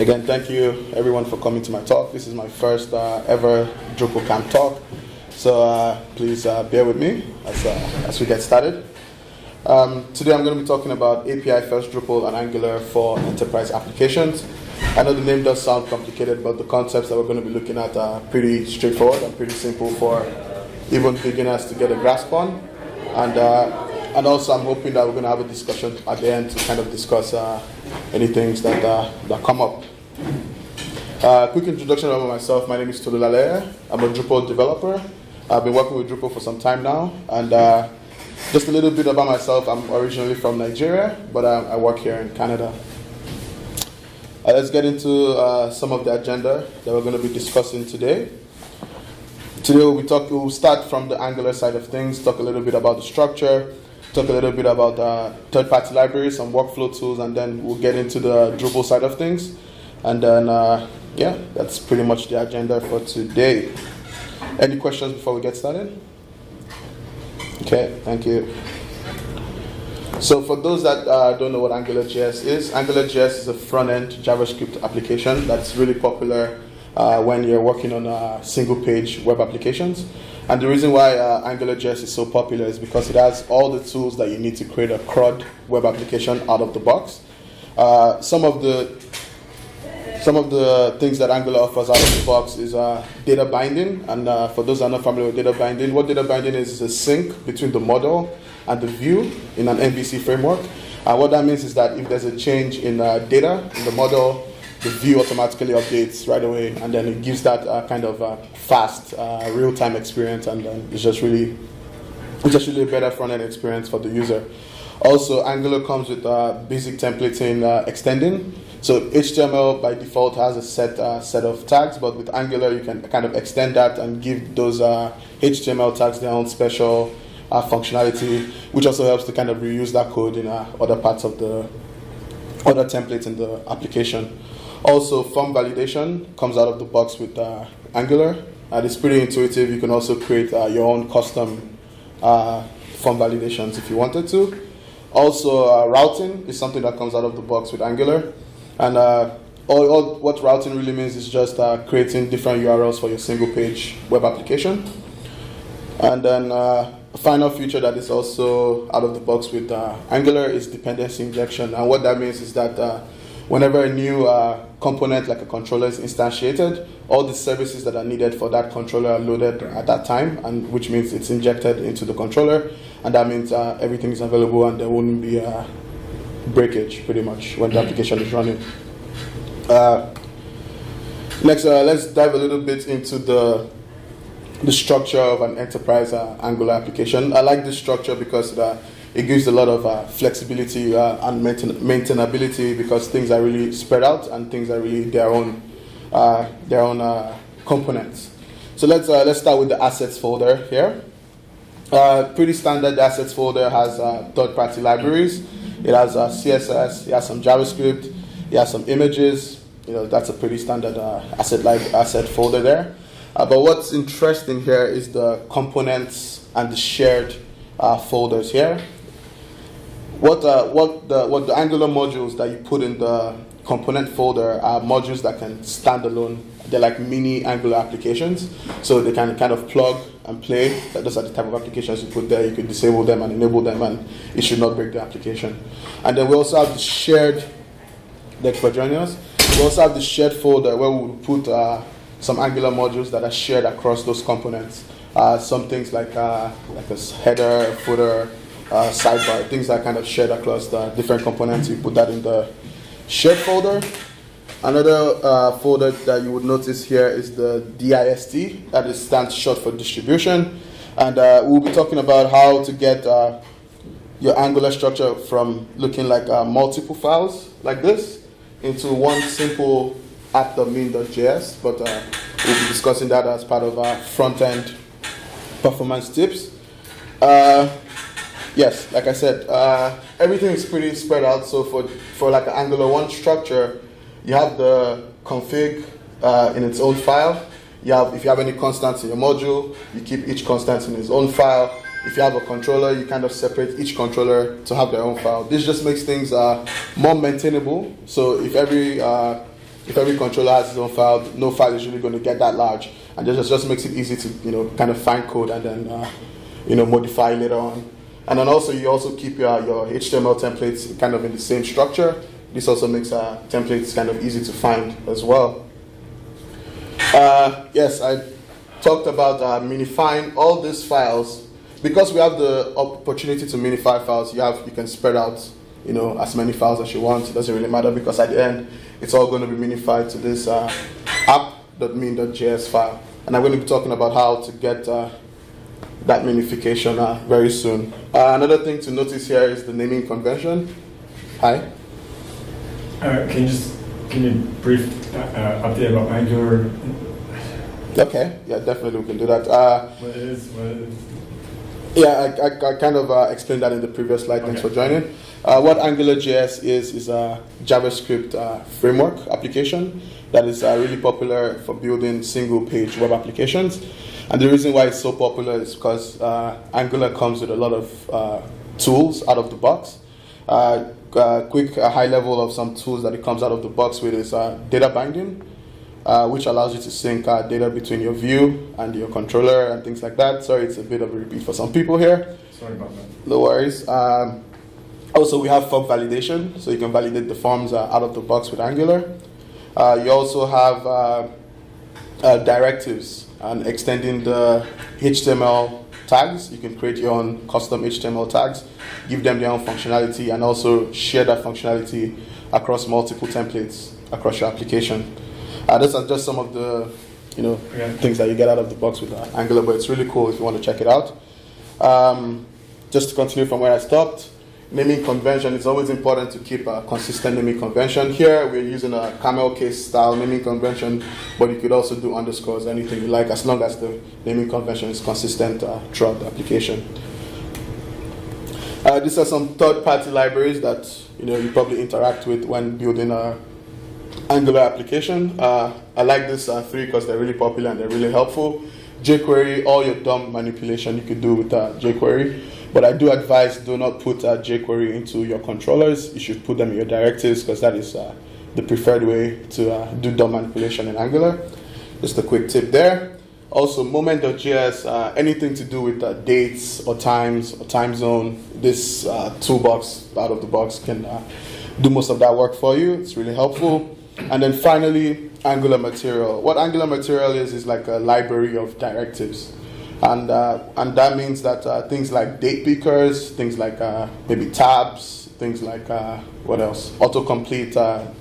Again, thank you everyone for coming to my talk. This is my first ever Drupal camp talk, so please bear with me as we get started. Today I'm going to be talking about API first Drupal and Angular for enterprise applications. I know the name does sound complicated, but the concepts that we're going to be looking at are pretty straightforward and pretty simple for even beginners to get a grasp on. And also I'm hoping that we're going to have a discussion at the end to kind of discuss any things that come up. Quick introduction about myself. My name is Tolu Laleye. I'm a Drupal developer. I've been working with Drupal for some time now. And just a little bit about myself. I'm originally from Nigeria, but I work here in Canada. Let's get into some of the agenda that we're going to be discussing today. Today we'll start from the Angular side of things, talk a little bit about the structure, talk a little bit about third-party libraries, some workflow tools, and then we'll get into the Drupal side of things. And then, yeah, that's pretty much the agenda for today. Any questions before we get started? Okay, thank you. So for those that don't know what AngularJS is, AngularJS is a front-end JavaScript application that's really popular when you're working on single-page web applications. And the reason why AngularJS is so popular is because it has all the tools that you need to create a CRUD web application out of the box. Some of the things that Angular offers out of the box is data binding. And for those that are not familiar with data binding, what data binding is a sync between the model and the view in an MVC framework. And what that means is that if there's a change in data in the model, the view automatically updates right away, and then it gives that kind of fast, real-time experience, and it's just really a better front-end experience for the user. Also, Angular comes with basic templating extending. So HTML by default has a set of tags, but with Angular you can kind of extend that and give those HTML tags their own special functionality, which also helps to kind of reuse that code in other parts of the other templates in the application. Also, form validation comes out of the box with Angular, and it's pretty intuitive. You can also create your own custom form validations if you wanted to. Also, routing is something that comes out of the box with Angular, and what routing really means is just creating different URLs for your single-page web application. And then a final feature that is also out of the box with Angular is dependency injection, and what that means is that whenever a new component like a controller is instantiated, all the services that are needed for that controller are loaded at that time, and which means it's injected into the controller, and that means everything is available and there wouldn't be breakage pretty much when the application is running. Next, let's dive a little bit into the structure of an enterprise Angular application. I like this structure because it gives a lot of flexibility and maintainability, because things are really spread out and things are really their own components. So let's start with the assets folder here. Pretty standard assets folder has third-party libraries. It has CSS. It has some JavaScript. It has some images. That's a pretty standard asset folder there. But what's interesting here is the components and the shared folders here. What the Angular modules that you put in the component folder are modules that can stand alone. They're like mini Angular applications, so they can kind of plug and play. Those are the type of applications you put there. You could disable them and enable them, and it should not break the application. And then we also have the shared, thanks for joining us. We also have the shared folder where we will put some Angular modules that are shared across those components. Some things like a header, footer, sidebar, things that are kind of shared across the different components. You put that in the shared folder. Another folder that you would notice here is the DIST, that stands short for distribution. And we'll be talking about how to get your Angular structure from looking like multiple files like this into one simple app.min.js, but we'll be discussing that as part of our front-end performance tips. Yes, like I said, everything is pretty spread out. So for like an Angular 1 structure, you have the config in its own file. If you have any constants in your module, you keep each constant in its own file. If you have a controller, you kind of separate each controller to have their own file. This just makes things more maintainable. So if every if every controller has its own file, no file is really going to get that large, and just makes it easy to kind of find code and then modify later on. And then also you also keep your HTML templates kind of in the same structure. This also makes templates kind of easy to find as well. Yes, I talked about minifying all these files. Because we have the opportunity to minify files, you can spread out as many files as you want. It doesn't really matter, because at the end it's all going to be minified to this app.min.js file. And I'm going to be talking about how to get that minification very soon. Another thing to notice here is the naming convention. Hi. Can you brief update about Angular? Okay, yeah, definitely we can do that. What it is? Yeah, I kind of explained that in the previous slide. Thanks for joining. What AngularJS is a JavaScript framework application that is really popular for building single-page web applications. And the reason why it's so popular is because Angular comes with a lot of tools out of the box. Quick high level of some tools that it comes out of the box with is data binding, which allows you to sync data between your view and your controller and things like that. Sorry, it's a bit of a repeat for some people here. Sorry about that. No worries. Also, we have form validation, so you can validate the forms out of the box with Angular. You also have directives and extending the HTML tags. You can create your own custom HTML tags, give them their own functionality, and also share that functionality across multiple templates across your application. Those are just some of the things that you get out of the box with Angular, but it's really cool if you want to check it out. Just to continue from where I stopped, naming convention, it's always important to keep a consistent naming convention. Here we're using a camel case style naming convention, but you could also do underscores, anything you like, as long as the naming convention is consistent throughout the application. These are some third-party libraries that you probably interact with when building a Angular application. I like these three because they're really popular and they're really helpful. jQuery, all your DOM manipulation you could do with jQuery. But I do advise, do not put jQuery into your controllers. You should put them in your directives, because that is the preferred way to do DOM manipulation in Angular. Just a quick tip there. Also, moment.js, anything to do with dates or times or time zone, this toolbox out of the box can do most of that work for you. It's really helpful. And then finally, Angular Material. What Angular Material is like a library of directives. And that means that things like date pickers, things like maybe tabs, things like, what else? Autocomplete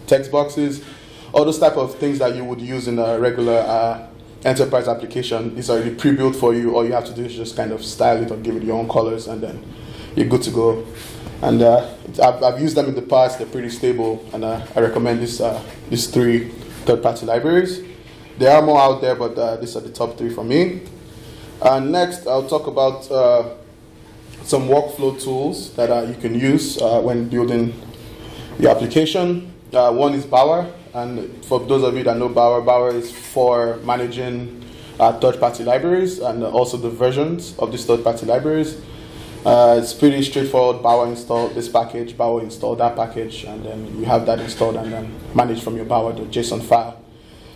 text boxes, all those type of things that you would use in a regular enterprise application is already pre-built for you. All you have to do is just kind of style it or give it your own colors, and then you're good to go. And I've used them in the past. They're pretty stable, and I recommend these three third-party libraries. There are more out there, but these are the top three for me. Next, I'll talk about some workflow tools that you can use when building your application. One is Bower, and for those of you that know Bower, Bower is for managing third-party libraries and also the versions of these third-party libraries. It's pretty straightforward. Bower install this package, Bower install that package, and then you have that installed and then managed from your Bower.json file.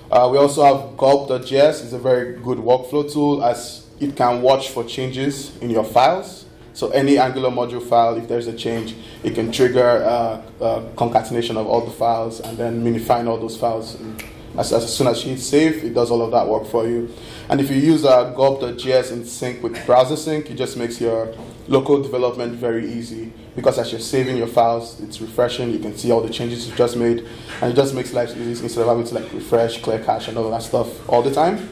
We also have gulp.js. It's a very good workflow tool, as it can watch for changes in your files. So any Angular module file, if there's a change, it can trigger concatenation of all the files and then minifying all those files. As soon as you hit save, it does all of that work for you. And if you use gulp.js in sync with browser sync, it just makes your local development very easy, because as you're saving your files, it's refreshing. You can see all the changes you just made, and it just makes life easy instead of having to like refresh, clear cache, and all that stuff all the time.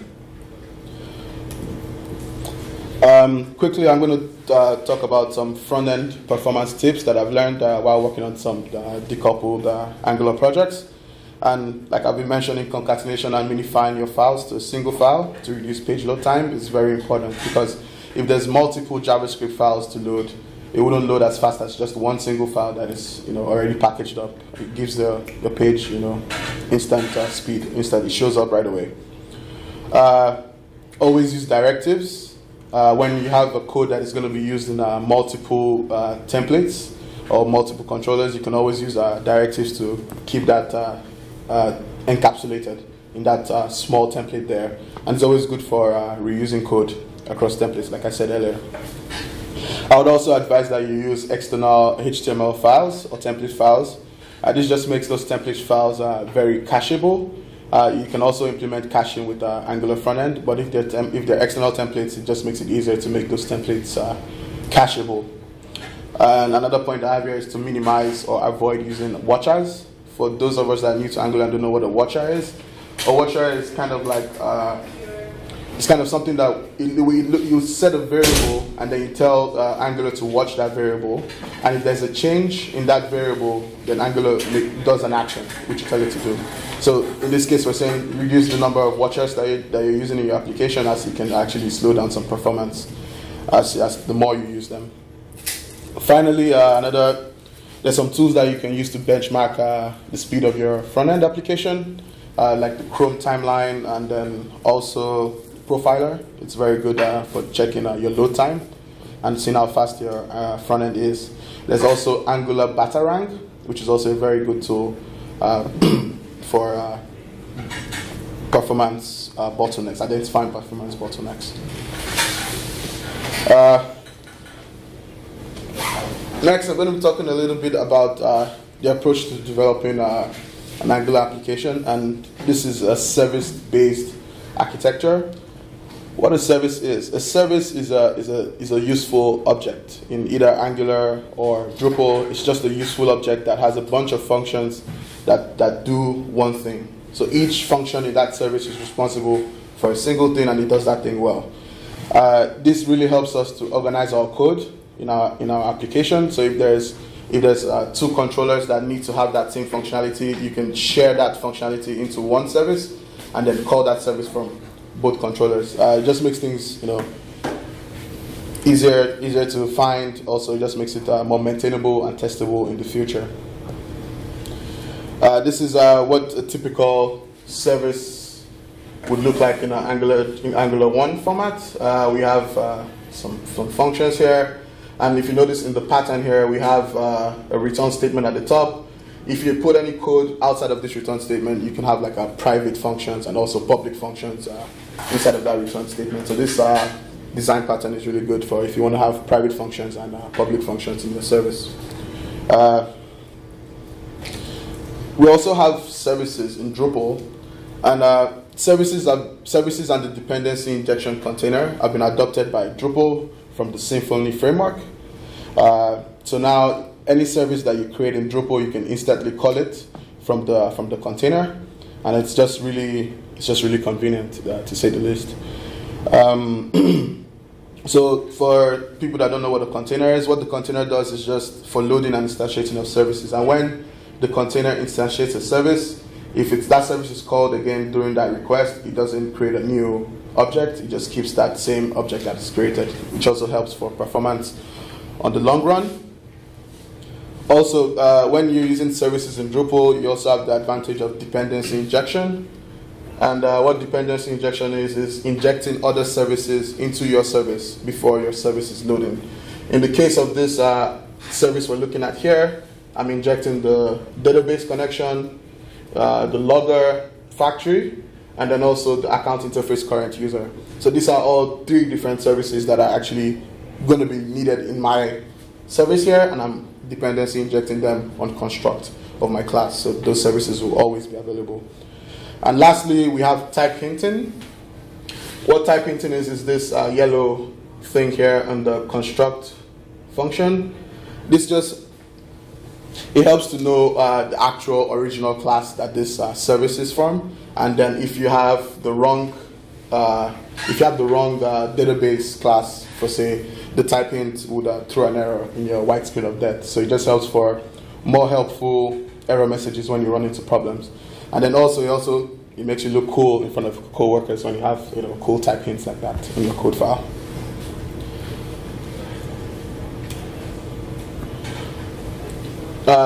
Quickly, I'm going to talk about some front-end performance tips that I've learned while working on some decoupled Angular projects. And like I've been mentioning, concatenation and minifying your files to a single file to reduce page load time is very important, because if there's multiple JavaScript files to load, it wouldn't load as fast as just one single file that is already packaged up. It gives the page instant speed. It shows up right away. Always use directives. When you have a code that is going to be used in multiple templates or multiple controllers, you can always use directives to keep that encapsulated in that small template there. And it's always good for reusing code across templates, like I said earlier. I would also advise that you use external HTML files or template files. This just makes those template files very cacheable. You can also implement caching with Angular frontend, but if they're external templates, it just makes it easier to make those templates cacheable. And another point I have here is to minimize or avoid using watchers. For those of us that are new to Angular and don't know what a watcher is, a watcher is kind of like it's kind of something that you set a variable and then you tell Angular to watch that variable, and if there's a change in that variable, then Angular does an action which you tell it to do. So in this case, we're saying reduce the number of watchers that you're using in your application, as you can actually slow down some performance as the more you use them. Finally, there's some tools that you can use to benchmark the speed of your front-end application, like the Chrome timeline, and then also Profiler. It's very good for checking your load time and seeing how fast your front-end is. There's also Angular Batarang, which is also a very good tool for performance bottlenecks, identifying performance bottlenecks. Next, I'm going to be talking a little bit about the approach to developing an Angular application, and this is a service-based architecture. What a service is a useful object in either Angular or Drupal. It's just a useful object that has a bunch of functions that do one thing. So each function in that service is responsible for a single thing, and it does that thing well. This really helps us to organize our code in our application. So if there's two controllers that need to have that same functionality, you can share that functionality into one service and then call that service from both controllers. It just makes things easier to find. Also, it just makes it more maintainable and testable in the future. This is what a typical service would look like in Angular 1 format. We have some functions here. And if you notice in the pattern here, we have a return statement at the top. If you put any code outside of this return statement, you can have like a private functions and also public functions inside of that return statement. So this design pattern is really good for if you want to have private functions and public functions in your service. We also have services in Drupal, and services and the dependency injection container have been adopted by Drupal from the Symfony framework. So now any service that you create in Drupal, you can instantly call it from the container, and it's just really convenient to say the least. So for people that don't know what a container is, what the container does is just for loading and instantiating of services. And when the container instantiates a service, if that service is called again during that request, it doesn't create a new object. It just keeps that same object that is created, which also helps for performance on the long run. Also, when you're using services in Drupal, you also have the advantage of dependency injection. And what dependency injection is injecting other services into your service before your service is loading. In the case of this service we're looking at here, I'm injecting the database connection, the logger factory, and then also the account interface current user. So these are all three different services that are actually going to be needed in my service here, and I'm dependency injecting them on construct of my class. So those services will always be available. And lastly, we have type hinting. What type hinting is this yellow thing here on the construct function. This just, it helps to know the actual original class that this service is from. And then if you have the wrong, database class, for say, the type hint would throw an error in your white screen of death. So it just helps for more helpful error messages when you run into problems. And then also, it makes you look cool in front of coworkers when you have cool type hints like that in your code file.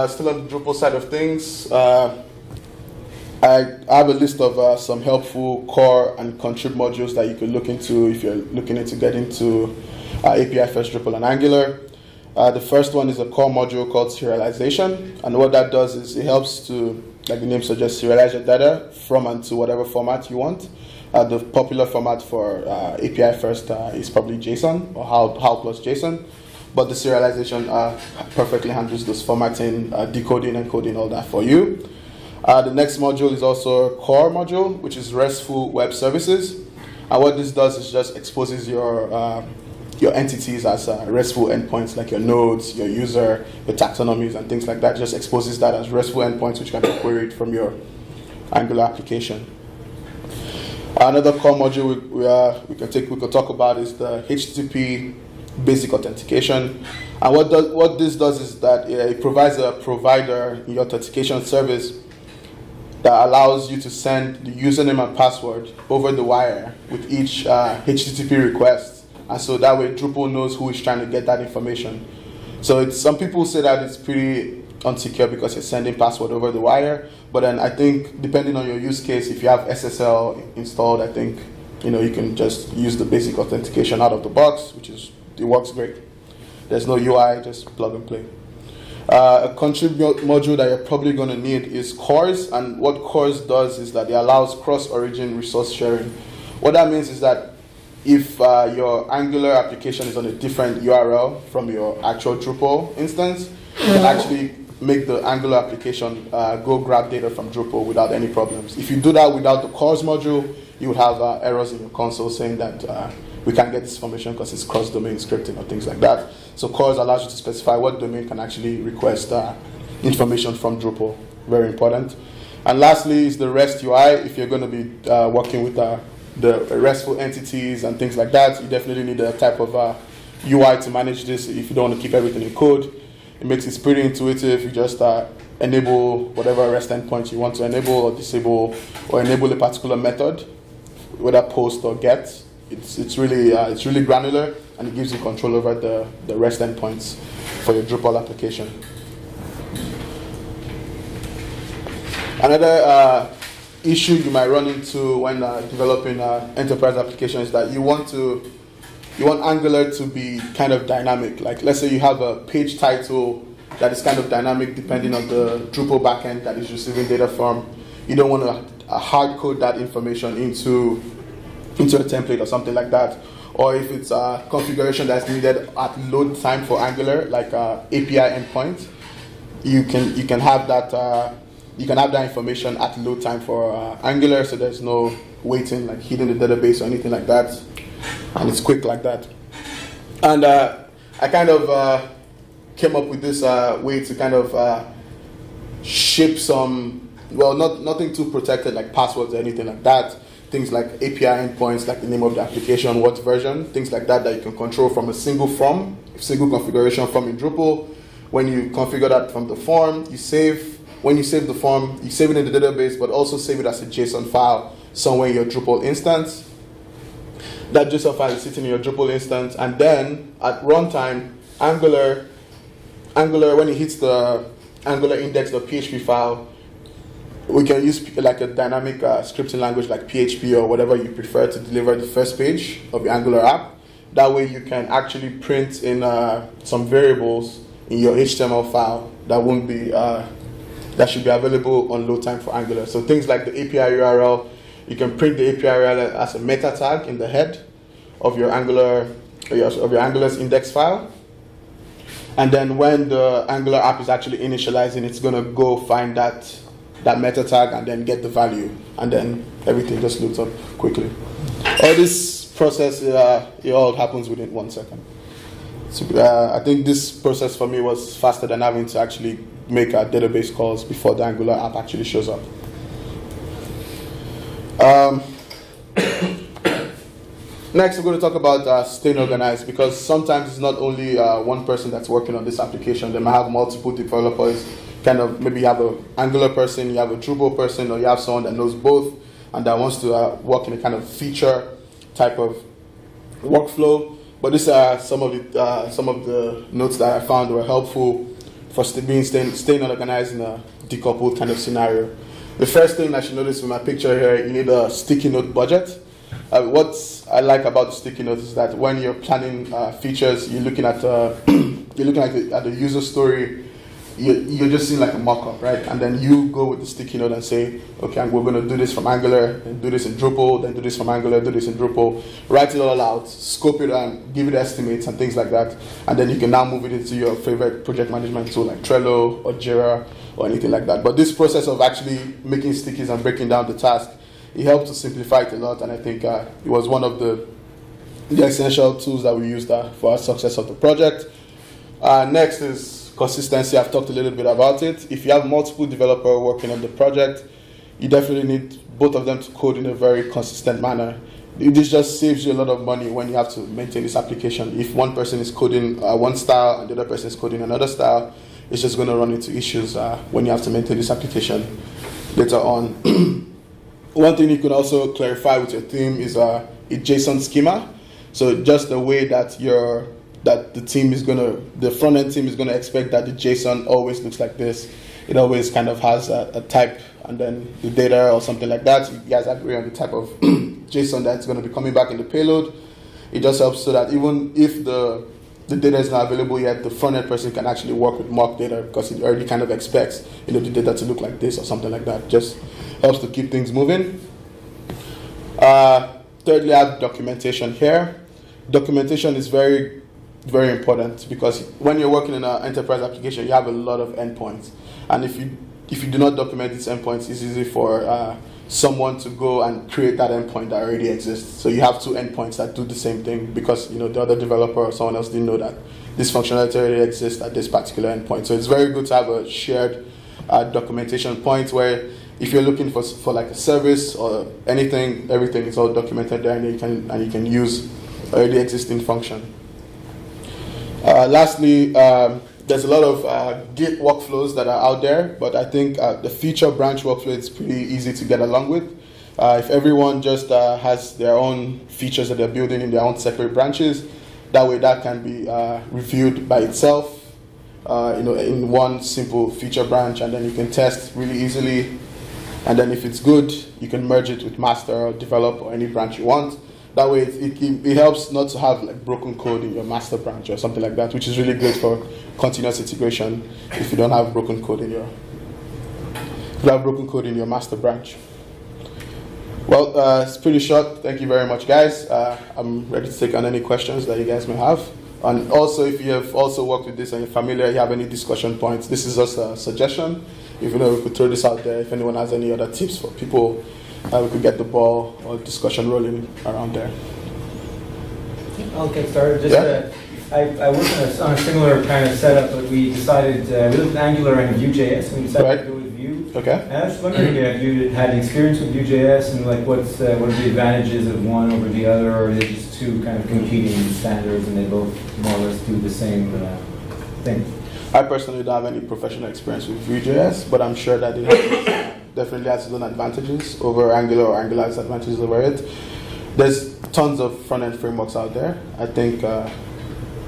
Still on the Drupal side of things, I have a list of some helpful core and contrib modules that you could look into if you're looking to get into API first Drupal and Angular. The first one is a core module called Serialization, and what that does is it helps to like the name suggests, serialize your data from and to whatever format you want. The popular format for API first is probably JSON or HAL plus JSON, but the serialization perfectly handles this formatting, decoding, encoding, all that for you. The next module is also a core module, which is RESTful web services. And what this does is just exposes your entities as RESTful endpoints, like your nodes, your user, your taxonomies, and things like that. It just exposes that as RESTful endpoints, which can be queried from your Angular application. Another core module we can talk about is the HTTP basic authentication. And what this does is that it provides a provider in your authentication service that allows you to send the username and password over the wire with each HTTP request. And so that way Drupal knows who is trying to get that information. So some people say that it's pretty unsecure because you're sending password over the wire. But then I think depending on your use case, if you have SSL installed, I think you can just use the basic authentication out of the box, it works great. There's no UI, just plug and play. A contrib module that you're probably going to need is Cores, and what Cores does is that it allows cross-origin resource sharing. What that means is that if your Angular application is on a different URL from your actual Drupal instance, you can actually make the Angular application go grab data from Drupal without any problems. If you do that without the Cores module, you would have errors in your console saying that we can't get this information because it's cross-domain scripting or things like that. So Cores allows you to specify what domain can actually request information from Drupal. Very important. And lastly is the REST UI. If you're going to be working with the RESTful entities and things like that, you definitely need a type of UI to manage this if you don't want to keep everything in code. It makes it pretty intuitive. You just enable whatever REST endpoint you want to enable or disable, or enable a particular method, whether post or get. It's really granular, and it gives you control over the REST endpoints for your Drupal application. Another issue you might run into when developing enterprise applications is that you want Angular to be kind of dynamic. Like, let's say you have a page title that is kind of dynamic depending on the Drupal backend that is receiving data from. You don't want to hard code that information into a template or something like that. Or if it's a configuration that's needed at load time for Angular, like API endpoint, you can have that information at load time for Angular, so there's no waiting, like hidden the database or anything like that, and it's quick like that. And I kind of came up with this way to kind of shape some, well, nothing too protected like passwords or anything like that. Things like API endpoints, like the name of the application, what version, things like that you can control from a single configuration form in Drupal. When you configure that from the form, when you save the form, you save it in the database, but also save it as a JSON file somewhere in your Drupal instance. That JSON file is sitting in your Drupal instance, and then at runtime, Angular, when it hits the Angular index.php file, we can use like a dynamic scripting language like PHP or whatever you prefer to deliver the first page of the Angular app. That way you can actually print in some variables in your HTML file that should be available on load time for Angular. So things like the API URL, you can print the API URL as a meta tag in the head of your Angular's index file. And then when the Angular app is actually initializing, it's going to go find that meta tag and then get the value, and then everything just loads up quickly. All this process, it all happens within 1 second. So I think this process for me was faster than having to actually make database calls before the Angular app actually shows up. Next, we're going to talk about staying organized, because sometimes it's not only one person that's working on this application. They might have multiple developers. Kind of, maybe you have an Angular person, you have a Drupal person, or you have someone that knows both and that wants to work in a kind of feature type of workflow. But these are some of the notes that I found were helpful for staying organized in a decoupled kind of scenario. The first thing I should notice with my picture here, you need a sticky note budget. What I like about the sticky note is that when you're planning features, you're looking at the user story you're just seeing like a mock-up, right? And then you go with the sticky note and say, okay, we're going to do this from Angular, and do this in Drupal, then do this from Angular, do this in Drupal, write it all out, scope it and give it estimates and things like that. And then you can now move it into your favorite project management tool like Trello or Jira or anything like that. But this process of actually making stickies and breaking down the task, it helped to simplify it a lot. And I think it was one of the essential tools that we used for our success of the project. Next is consistency. I've talked a little bit about it. If you have multiple developers working on the project, you definitely need both of them to code in a very consistent manner. This just saves you a lot of money when you have to maintain this application. If one person is coding one style and the other person is coding another style, it's just going to run into issues when you have to maintain this application later on. One thing you can also clarify with your team is a JSON schema. So just the way that the front-end team is going to expect that the JSON always looks like this. It always kind of has a type and then the data or something like that. You guys agree on the type of JSON that's going to be coming back in the payload. It just helps so that even if the data is not available yet, the front-end person can actually work with mock data because it already kind of expects the data to look like this or something like that. Just helps to keep things moving. Thirdly, I have documentation here. Documentation is very, very important because when you're working in an enterprise application, you have a lot of endpoints. And if you do not document these endpoints, it's easy for someone to go and create that endpoint that already exists. So you have two endpoints that do the same thing because the other developer or someone else didn't know that this functionality already exists at this particular endpoint. So it's very good to have a shared documentation point where if you're looking for like a service or anything, everything is all documented there, and you can use already existing function. Lastly, there's a lot of Git workflows that are out there, but I think the feature branch workflow is pretty easy to get along with. If everyone just has their own features that they're building in their own separate branches, that way that can be reviewed by itself, in one simple feature branch, and then you can test really easily. And then if it's good, you can merge it with master or develop or any branch you want. That way, it helps not to have like broken code in your master branch or something like that, which is really great for continuous integration. If you don't have broken code in your master branch. Well, it's pretty short. Thank you very much, guys. I'm ready to take on any questions that you guys may have. And also, if you have also worked with this and you're familiar, you have any discussion points, this is just a suggestion. If we could throw this out there, if anyone has any other tips for people, we could get the ball or discussion rolling around there. I'll get started. I worked on a similar kind of setup, but we decided we looked at Angular and Vue.js, and we decided to go with Vue. Okay. And I was wondering if you had experience with Vue.js and like what are the advantages of one over the other, or are they just two kind of competing standards and they both more or less do the same thing? I personally don't have any professional experience with Vue.js, but I'm sure that it definitely has its own advantages over Angular, or Angular has advantages over it. There's tons of front-end frameworks out there. I think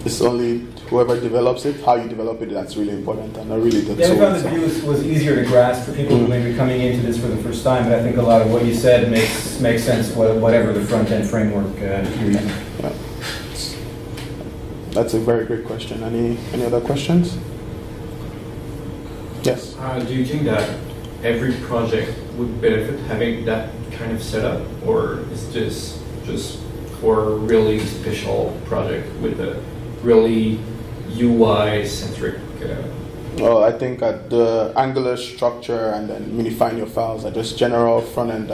it's only whoever develops it, how you develop it, that's really important. And I really did. Yeah, we found that Vue was easier to grasp for people who may be coming into this for the first time, but I think a lot of what you said makes sense, whatever the front-end framework you're using. Yeah. That's a very great question. Any other questions? Yes? Do you think that every project would benefit having that kind of setup, or is this just for a really special project with a really UI-centric? Well, I think the Angular structure and then minifying your files are just general front-end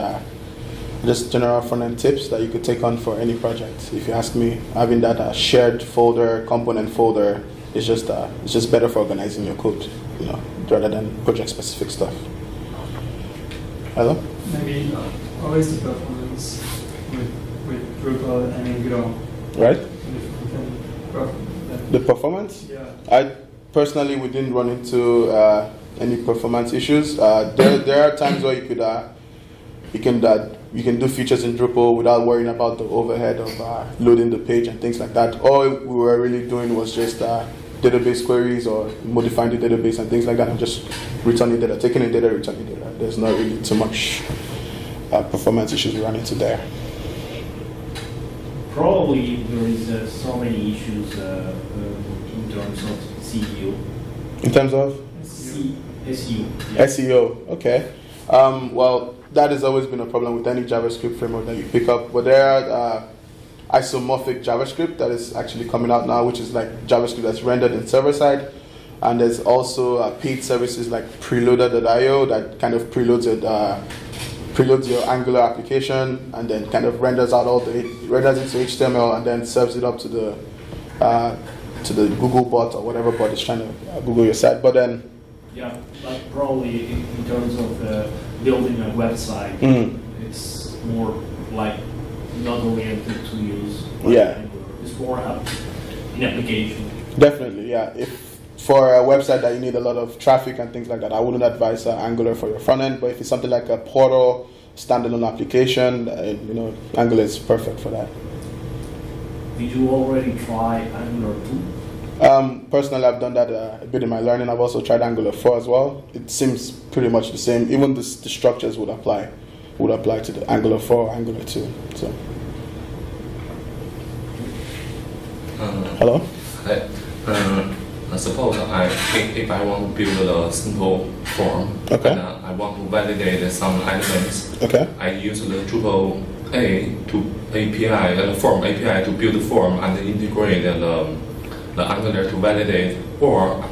tips that you could take on for any project. If you ask me, having that shared folder, component folder, is just better for organizing your code, rather than project-specific stuff. Hello? Maybe always the performance with Drupal and Angular. Right? If The performance? Yeah. We didn't run into any performance issues. There are times where you can do features in Drupal without worrying about the overhead of loading the page and things like that. All we were really doing was just database queries or modifying the database and things like that, and just returning data, taking in data, returning data. There's not really too much performance issues we run into there. Probably there is so many issues in terms of CPU. In terms of? SEO. SEO, okay. Well, that has always been a problem with any JavaScript framework that you pick up. But there are isomorphic JavaScript that is actually coming out now, which is like JavaScript that's rendered in server side. And there's also paid services like preloader.io that kind of preloads your Angular application and then kind of renders into HTML and then serves it up to the Google bot or whatever bot is trying to Google your site. But then, yeah, but probably in terms of building a website, it's more like not oriented to use. Yeah, it's more an application. Definitely, yeah. If for a website that you need a lot of traffic and things like that, I wouldn't advise Angular for your front end. But if it's something like a portal standalone application, Angular is perfect for that. Did you already try Angular 2? Personally, I've done that a bit in my learning. I've also tried Angular 4 as well. It seems pretty much the same. Even the structures would apply to the Angular 4 or Angular 2. So, hello? Hi. Suppose if I want to build a simple form, okay, and I want to validate some elements, okay, I use the Drupal API, the form API to build the form and integrate the Angular to validate, or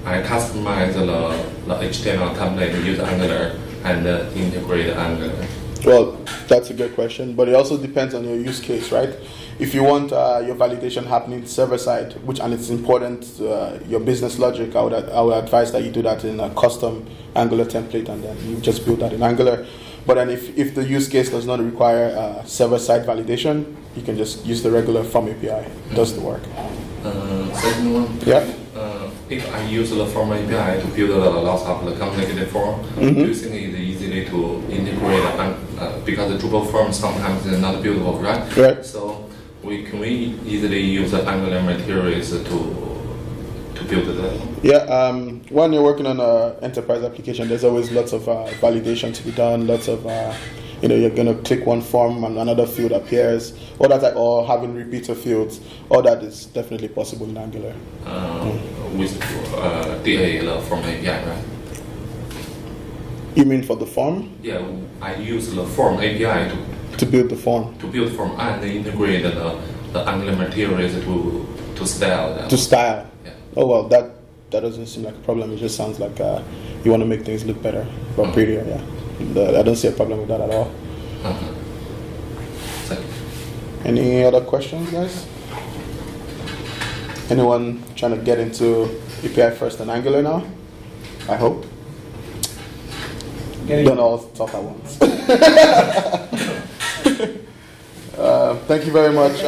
I customize the HTML template, use Angular and integrate Angular. Well, that's a good question, but it also depends on your use case, right? If you want your validation happening server side, and it's important your business logic, I would advise that you do that in a custom Angular template, and then you just build that in Angular. But then if the use case does not require server side validation, you can just use the regular form API. It does the work. Second one. Yeah. If I use the form API to build a lot of the complicated form, do you think it's easy to integrate? Because the Drupal form sometimes is not buildable, right? Right. So can we easily use the Angular materials to build that? Yeah. When you're working on an enterprise application, there's always lots of validation to be done. Lots of you're going to click one form and another field appears, or having repeater fields. All that is definitely possible in Angular. With the form API, right? You mean for the form? Yeah, I use the form API to build the form. To build form and integrate the Angular materials to style them. To style. Yeah. Oh well, that doesn't seem like a problem. It just sounds like you want to make things look better or prettier. Yeah, I don't see a problem with that at all. Any other questions, guys? Anyone trying to get into API first and Angular now? I hope. Don't all talk at once. Thank you very much.